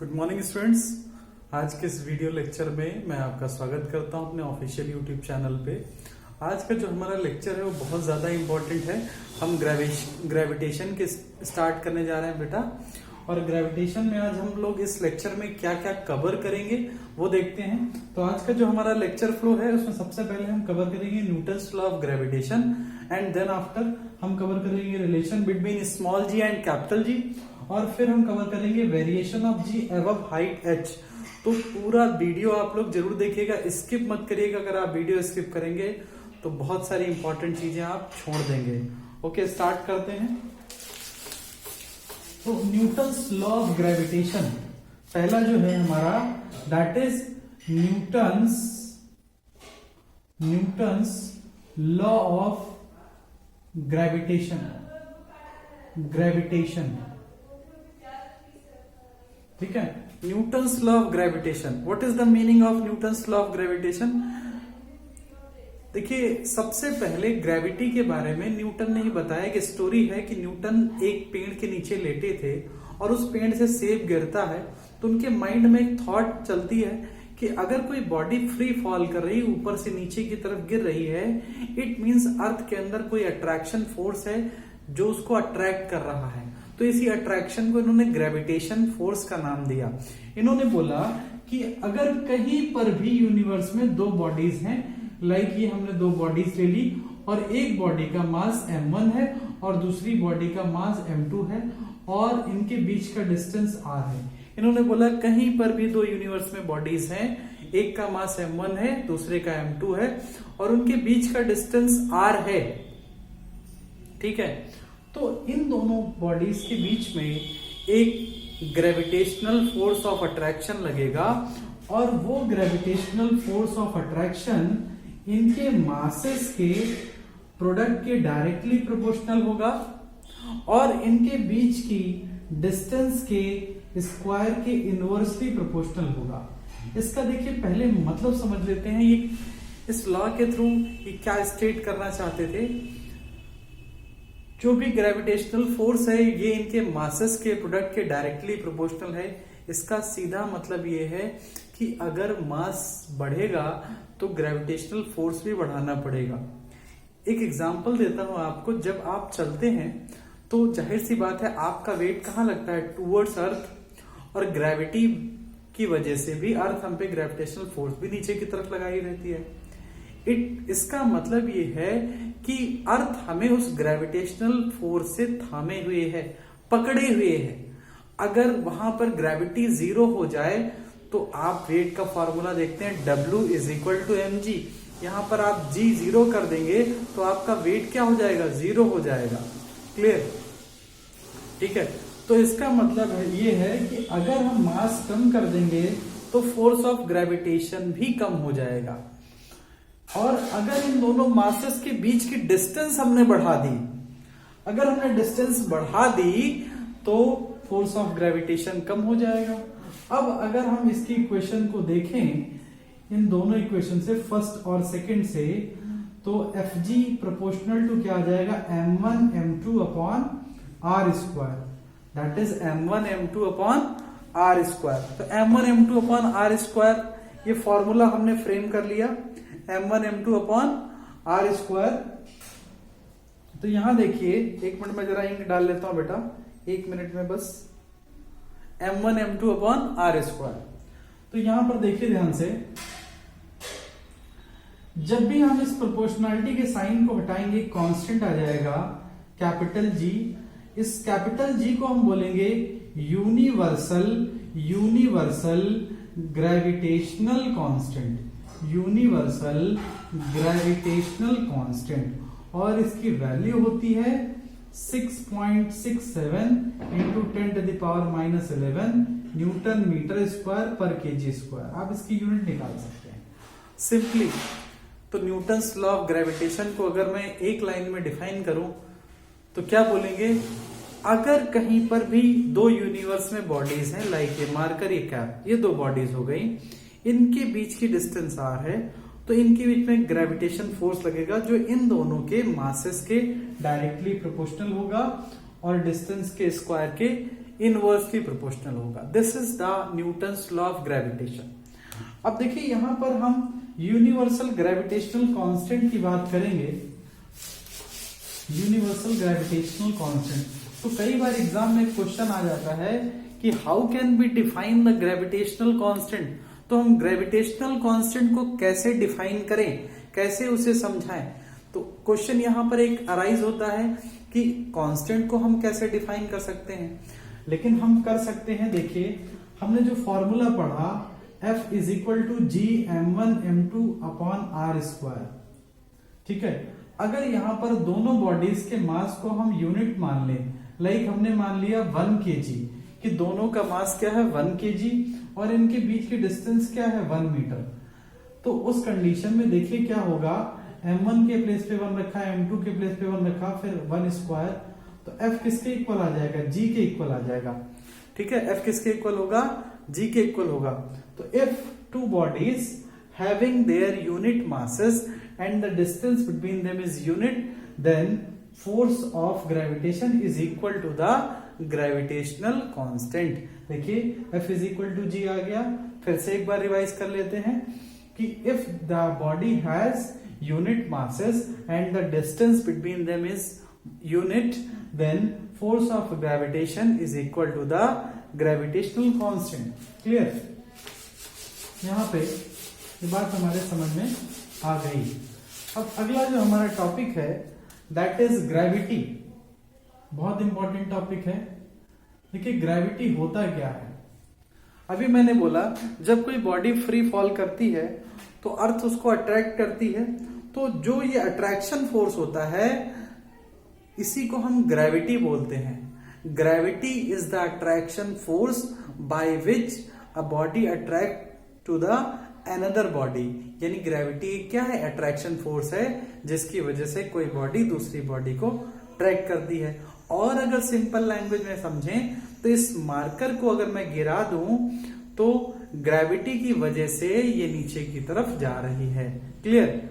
Good morning students. आज के इस वीडियो लेक्चर में मैं आपका स्वागत करता हूं अपने ऑफिशियल यूट्यूब चैनल पे। आज का जो हमारा लेक्चर है वो बहुत ज़्यादा इम्पोर्टेंट है। हम ग्रेविटेशन के स्टार्ट करने जा रहे हैं बेटा, और ग्रेविटेशन में आज हम लोग इस लेक्चर में क्या क्या कवर करेंगे वो देखते हैं। तो आज का जो हमारा लेक्चर फ्लो है उसमें सबसे पहले हम कवर करेंगे Newton's law of gravitation, and then after हम कवर करेंगे relation between small G and capital G, और फिर हम कवर करेंगे variation of G above height h। तो पूरा वीडियो आप लोग जरूर देखिएगा, स्किप मत करिएगा। अगर आप वीडियो स्किप करेंगे तो बहुत सारी इंपॉर्टेंट चीजें आप छोड़ देंगे। ओके, स्टार्ट करते हैं। तो न्यूटन्स लॉ ऑफ ग्रेविटेशन पहला जो है हमारा, that is Newton's law of gravitation. ठीक है, Newton's law of gravitation. What is the meaning of Newton's law of gravitation? देखिए, सबसे पहले ग्रेविटी के बारे में न्यूटन ने ही बताया कि स्टोरी है कि न्यूटन एक पेड़ के नीचे लेटे थे और उस पेड़ से सेब गिरता है, तो उनके माइंड में एक थॉट चलती है कि अगर कोई बॉडी फ्री फॉल कर रही, ऊपर से नीचे की तरफ गिर रही है, इट मींस अर्थ के अंदर कोई अट्रैक्शन फोर्स है जो उसको अट्रैक्ट कर रहा है। तो इसी अट्रैक्शन को इन्होंने ग्रेविटेशन फोर्स का नाम दिया। इन्होंने बोला कि अगर कहीं पर भी यूनिवर्स में दो बॉडीज हैं, लाइक ये हमने दो बॉडीज ले ली और एक बॉडी का मास m1 है और दूसरी बॉडी का मास m2 है और इनके बीच का डिस्टेंस r है। इन्होंने बोला कहीं पर भी दो यूनिवर्स में बॉडीज हैं, एक का मास m1 है, दूसरे का m2 है और उनके बीच का डिस्टेंस r है। ठीक है, तो इन दोनों बॉडीज के बीच में एक ग्रेविटेशनल फोर्स ऑफ अट्रैक्शन लगेगा और वो ग्रेविटेशनल फोर्स ऑफ अट्रैक्शन इनके मासेस के प्रोडक्ट के डायरेक्टली प्रोपोर्शनल होगा और इनके बीच की डिस्टेंस के स्क्वायर के इनवर्सली प्रोपोर्शनल होगा। इसका देखिए पहले मतलब समझ लेते हैं, ये इस लॉ के थ्रू ये क्या स्टेट करना चाहते थे। जो भी ग्रेविटेशनल फोर्स है ये इनके मासेस के प्रोडक्ट के डायरेक्टली प्रोपोर्शनल है। इसका सीधा मतलब ये है कि अगर मास बढ़ेगा तो ग्रेविटेशनल फोर्स भी बढ़ाना पड़ेगा। एक एग्जांपल देता हूं आपको। जब आप चलते हैं तो जाहिर सी बात है आपका वेट कहाँ लगता है? टूवर्ड्स अर्थ, और ग्रेविटी की वजह से भी अर्थ हम पे ग्रेविटेशनल फोर्स भी नीचे की तरफ लगाई रहती है। इसका मतलब ये है कि अर्थ हमें उस ग्रेविटेशनल फोर्स से थामे हुए है, पकड़े हुए है। अगर वहां पर ग्रेविटी जीरो हो जाए तो आप वेट का फॉर्मूला देखते हैं, W is equal to mg। यहां पर आप g जीरो कर देंगे तो आपका वेट क्या हो जाएगा? जीरो हो जाएगा। क्लियर? ठीक है, तो इसका मतलब ये है कि अगर हम मास कम कर देंगे तो फोर्स ऑफ ग्रेविटेशन भी कम हो जाएगा। और अगर इन दोनों मासेस के बीच की डिस्टेंस हमने बढ़ा दी, अगर हमने डिस्टेंस बढ़ा दी तो फोर्स ऑफ ग्रेविटेशन कम हो जाएगा। अब अगर हम इसकी इक्वेशन को देखें, इन दोनों इक्वेशन से, फर्स्ट और सेकंड से, तो Fg प्रोपोर्शनल टू क्या आ जाएगा? m1 m2 upon r square, that is m1 m2 upon r square. तो m1 m2 upon r square, ये फॉर्मूला हमने फ्रेम कर लिया, m1 m2 upon r square. तो यहां देखिए, एक मिनट में जरा इंक डाल लेता हूं बेटा, एक मिनट में बस। m1 m2 upon r square. तो यहां पर देखिए ध्यान से, जब भी हम इस प्रोपोर्शनलिटी के साइन को हटाएंगे कांस्टेंट आ जाएगा कैपिटल G। इस कैपिटल G को हम बोलेंगे universal gravitational constant, universal gravitational constant, और इसकी वैल्यू होती है 6.67 इंटू 10⁻⁻11 न्यूटन मीटर स्क्वायर पर केजी स्क्वायर। आप इसकी यूनिट निकाल सकते हैं सिंपली। तो न्यूटन्स लॉ ऑफ ग्रेविटेशन को अगर मैं एक लाइन में डिफाइन करूं तो क्या बोलेंगे? अगर कहीं पर भी दो यूनिवर्स में बॉडीज हैं, लाइक ये मार्कर, ये कैप, ये दो बॉडीज हो गई, इनके बीच की डिस्टेंस r है, तो इनके बीच में ग्रेविटेशन फोर्स लगेगा जो इन दोनों के मासेस के डायरेक्टली प्रोपोर्शनल होगा और डिस्टेंस के स्क्वायर के इनवर्सली प्रोपोर्शनल होगा। This is the Newton's law of gravitation. अब देखिए यहां पर हम यूनिवर्सल ग्रेविटेशनल कांस्टेंट की बात करेंगे। यूनिवर्सल ग्रेविटेशनल कांस्टेंट, तो कई बार एग्जाम में क्वेश्चन आ जाता है कि how can be define the gravitational constant. तो हम ग्रेविटेशनल कांस्टेंट को कैसे डिफाइन करें, कैसे उसे समझाएं। तो क्वेश्चन यहां पर एक अराइज होता है कि कांस्टेंट को हम कैसे डिफाइन कर सकते हैं, लेकिन हम कर सकते हैं। देखिए हमने जो फॉर्मूला पढ़ा F is equal to G m1 m2 upon R square, ठीक है। अगर यहां पर दोनों बॉडीज के मास को हम यूनिट मान लें, लाइक हमने मान लिया 1 kg, कि दोनों का मास क्या है 1 kg और इनके बीच की डिस्टेंस क्या है 1 मीटर, तो उस कंडीशन में देखिए क्या होगा, m1 के प्लेस पे 1 रखा, m2 के प्लेस पे 1 रखा, फिर 1 स्क्वायर, तो F किसके इक्वल आ जाएगा, G के इक्वल आ जाएगा, ठीक है। F किसके इक्वल होगा, G के इक्वल होगा। तो if two bodies having their unit masses and the distance between them is unit, then force of gravitation is equal to the gravitational constant। देखिए F is equal to G आ गया। फिर से एक बार revise कर लेते हैं कि if the body has unit masses and the distance between them is unit, then force of gravitation is equal to the gravitational constant। Clear? यहाँ पे ये बात हमारे समझ में आ गई। अब अगला जो हमारा टॉपिक है दैट इज ग्रेविटी। बहुत इंपॉर्टेंट टॉपिक है। देखिए ग्रेविटी होता क्या है। अभी मैंने बोला जब कोई बॉडी फ्री फॉल करती है तो अर्थ उसको अट्रैक्ट करती है, तो जो ये अट्रैक्शन फोर्स होता है इसी को हम ग्रेविटी बोलते हैं। Gravity is the attraction force by which a body attract to the another body. यानी ग्रेविटी क्या है, अट्रैक्शन फोर्स है जिसकी वजह से कोई बॉडी दूसरी बॉडी को ट्रैक करती है। और अगर सिंपल लैंग्वेज में समझें तो इस मार्कर को अगर मैं गिरा दूं तो ग्रेविटी की वजह से ये नीचे की तरफ जा रही है। क्लियर?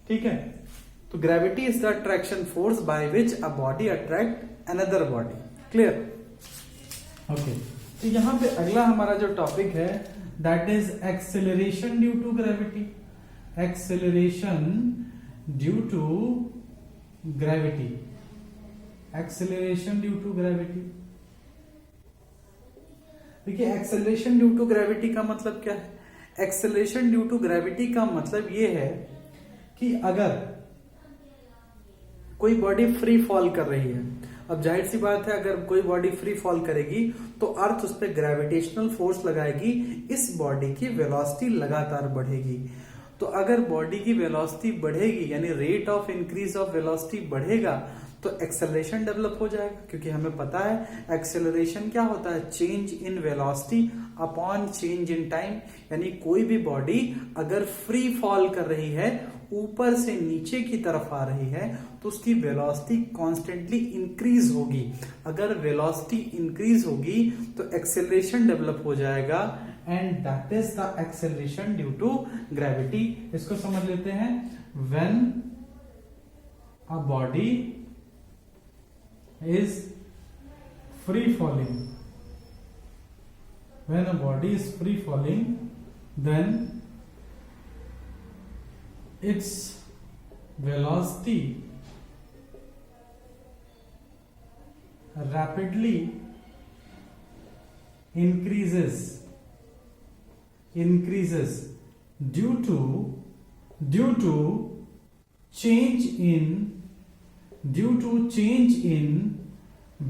ठीक है। तो gravity is the attraction force by which a body attract another body. Clear? Okay. तो यहां पे अगला हमारा जो टॉपिक है that is acceleration due to gravity। acceleration due to gravity। acceleration due to gravity। देखिए acceleration due to gravity का मतलब क्या है। acceleration due to gravity का मतलब ये है कि अगर कोई बॉडी फ्री फॉल कर रही है, अब जाहिर सी बात है अगर कोई बॉडी फ्री फॉल करेगी तो अर्थ उस पर ग्रेविटेशनल फोर्स लगाएगी, इस बॉडी की वेलोसिटी लगातार बढ़ेगी। तो अगर बॉडी की वेलोसिटी बढ़ेगी यानी rate of increase of velocity बढ़ेगा तो एक्सेलरेशन डेवलप हो जाएगा, क्योंकि हमें पता है एक्सेलरेशन क्या होता है, change in velocity upon change in time. यानी कोई भी बॉडी अगर फ्री फॉल कर रही है, ऊपर से नीचे की तरफ आ रही है, तो उसकी वेलोसिटी कॉन्स्टेंटली इंक्रीज होगी। अगर वेलोसिटी इंक्रीज होगी तो एक्सेलरेशन डेवलप हो जाएगा and that is the acceleration due to gravity. इसको समझ लेते हैं। When a body is free falling, when a body is free falling, then its velocity rapidly increases due to change in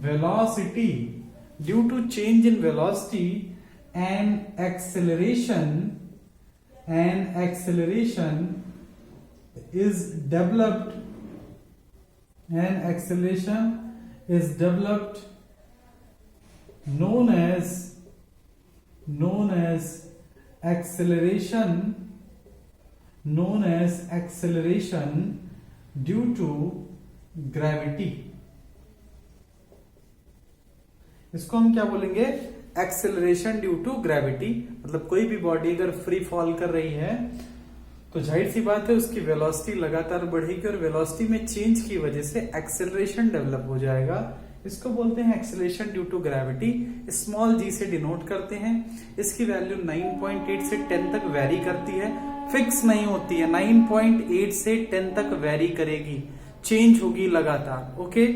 velocity, due to change in velocity and acceleration is developed, known as acceleration due to gravity. इसको हम क्या बोलेंगे, acceleration due to gravity. मतलब कोई भी body अगर free fall कर रही है तो जाहिर सी बात है उसकी वेलोसिटी लगातार बढ़ेगी और वेलोसिटी में चेंज की वजह से एक्सेलरेशन डेवलप हो जाएगा। इसको बोलते हैं acceleration due to gravity, small g से डिनोट करते हैं। इसकी वैल्यू 9.8 से 10 तक वेरी करती है, फिक्स नहीं होती है, 9.8 से 10 तक वेरी करेगी, चेंज होगी लगातार। ओके,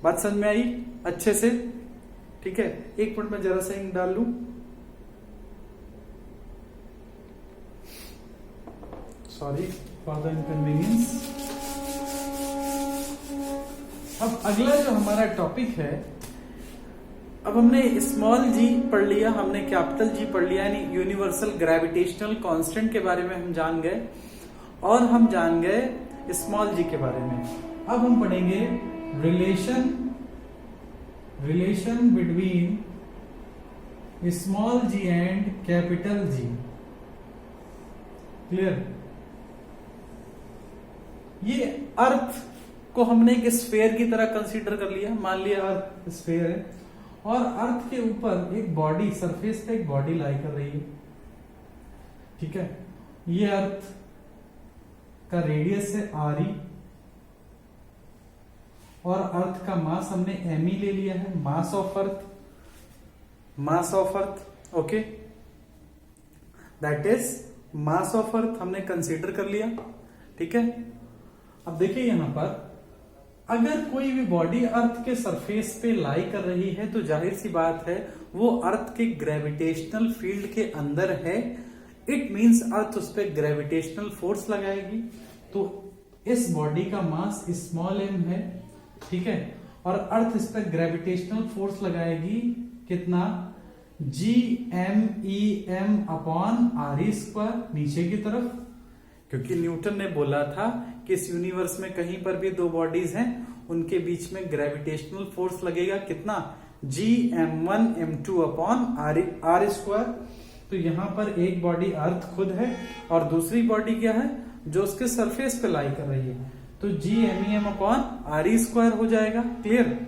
बात समझ में आई अच्छे से? ठीक है, एक मिनट में जरा सा इंक डाल लू। Sorry for the inconvenience. अब अगला जो हमारा टॉपिक है, अब हमने स्मॉल जी पढ़ लिया, हमने कैपिटल जी पढ़ लिया, यानी यूनिवर्सल ग्रेविटेशनल कांस्टेंट के बारे में हम जान गए, और हम जान गए स्मॉल जी के बारे में। अब हम पढ़ेंगे relation between small G and capital G. Clear? ये अर्थ को हमने एक स्फेयर की तरह कंसीडर कर लिया, मान लिया अर्थ स्फेयर है, और अर्थ के ऊपर एक बॉडी, सरफेस पे एक बॉडी लाई कर रही है। ठीक है, ये अर्थ का रेडियस है आर ई, और अर्थ का मास हमने एम ई ले लिया है, mass of earth. Okay, that is mass of earth हमने कंसीडर कर लिया। ठीक है, अब देखिए यहां पर अगर कोई भी बॉडी अर्थ के सरफेस पे लाई कर रही है तो जाहिर सी बात है वो अर्थ के ग्रेविटेशनल फील्ड के अंदर है। इट मींस अर्थ उस पर ग्रेविटेशनल फोर्स लगाएगी। तो इस बॉडी का मास स्मॉल m है, ठीक है, और अर्थ इस पर ग्रेविटेशनल फोर्स लगाएगी कितना, GMEM अपॉन RE स्क्वायर, नीचे की तरफ, क्योंकि न्यूटन ने बोला था कि इस यूनिवर्स में कहीं पर भी दो बॉडीज हैं उनके बीच में ग्रेविटेशनल फोर्स लगेगा कितना, GM1 M2 upon R square. तो यहां पर एक बॉडी अर्थ खुद है और दूसरी बॉडी क्या है जो उसके सरफेस पे लाई कर रही है, तो GMEM अपॉन RE स्क्वायर हो जाएगा। क्लियर?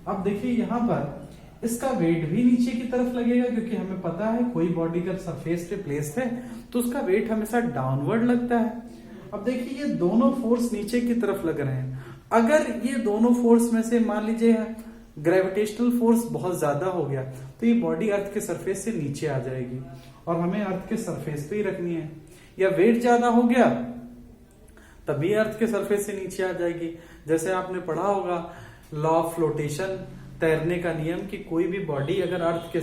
अब देखिए यहां पर इसका वेट भी नीचे की तरफ लगेगा, क्योंकि हमें पता है कोई बॉडी का सरफेस पे प्लेस्ड है तो उसका वेट हमेशा डाउनवर्ड लगता है। अब देखिए ये दोनों फोर्स नीचे की तरफ लग रहे हैं। अगर ये दोनों फोर्स में से मान लीजिए ग्रेविटेशनल फोर्स बहुत ज्यादा हो गया तो ये बॉडी अर्थ के सरफेस से नीचे आ जाएगी और हमें अर्थ के सरफेस पे ही रखनी है। या वेट ज्यादा हो गया तभी अर्थ के सरफेस से नीचे आ जाएगी। जैसे आपने पढ़ा होगा लॉ ऑफ फ्लोटेशन, तैरने का नियम, कि कोई भी बॉडी अगर अर्थ के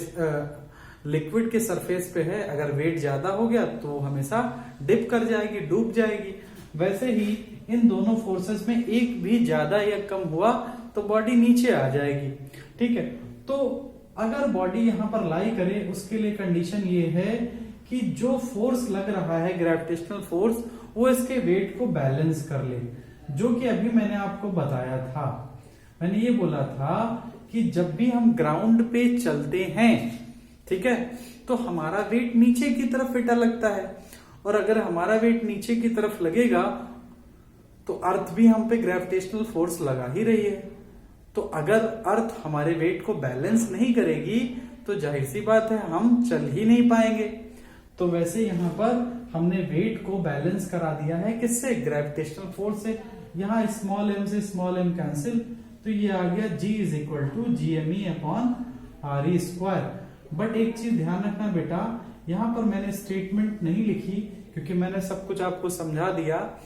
लिक्विड के सरफेस पे है, अगर वेट ज्यादा हो गया तो हमेशा डिप कर जाएगी, डूब जाएगी। वैसे ही इन दोनों फोर्सेस में एक भी ज्यादा या कम हुआ तो बॉडी नीचे आ जाएगी। ठीक है, तो अगर बॉडी यहां पर लाई करे उसके लिए कंडीशन ये है कि जो फोर्स लग रहा है ग्रेविटेशनल फोर्स वो इसके वेट को बैलेंस कर ले, जो कि अभी मैंने आपको बताया था। मैंने ये बोला था कि जब भी हम ग्राउंड पे चलते हैं, ठीक है, तो हमारा वेट नीचे की तरफ बेटा लगता है, और अगर हमारा वेट नीचे की तरफ लगेगा तो अर्थ भी हम पे ग्रेविटेशनल फोर्स लगा ही रही है। तो अगर अर्थ हमारे वेट को बैलेंस नहीं करेगी तो जाहिर सी बात है हम चल ही नहीं पाएंगे। तो वैसे यहां पर हमने वेट को बैलेंस करा दिया है किससे, ग्रेविटेशनल फोर्स से। यहां स्मॉल m से स्मॉल m कैंसिल, तो ये आ गया G is equal to GME upon RE square. But एक चीज ध्यान रखना बेटा, यहां पर मैंने स्टेटमेंट नहीं लिखी क्योंकि मैंने सब कुछ आपको समझा दिया।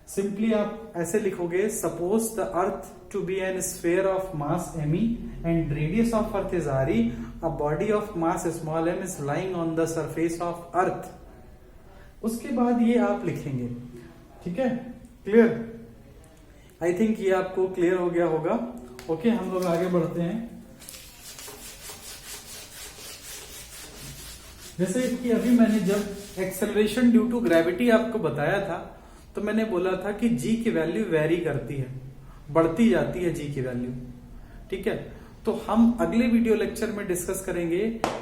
सिंपली आप ऐसे लिखोगे, suppose the earth to be an sphere of mass ME and radius of earth is RE, a body of mass small m is lying on the surface of earth. उसके बाद ये आप लिखेंगे, ठीक है, क्लियर? आई थिंक ये आपको clear हो गया होगा। ओके, हम लोग आगे बढ़ते हैं। जैसे कि अभी मैंने जब एक्सेलरेशन ड्यू टू ग्रेविटी आपको बताया था तो मैंने बोला था कि G की वैल्यू वेरी करती है, बढ़ती जाती है G की वैल्यू। ठीक है, तो हम अगले वीडियो लेक्चर में डिस्कस करेंगे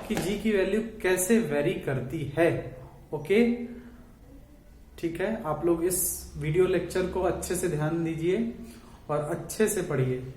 कि G की वैल्यू कैसे वेरी करती है। ओके, ठीक है, आप लोग इस वीडियो लेक्चर को अच्छे से ध्यान दीजिए और अच्छे से पढ़िए।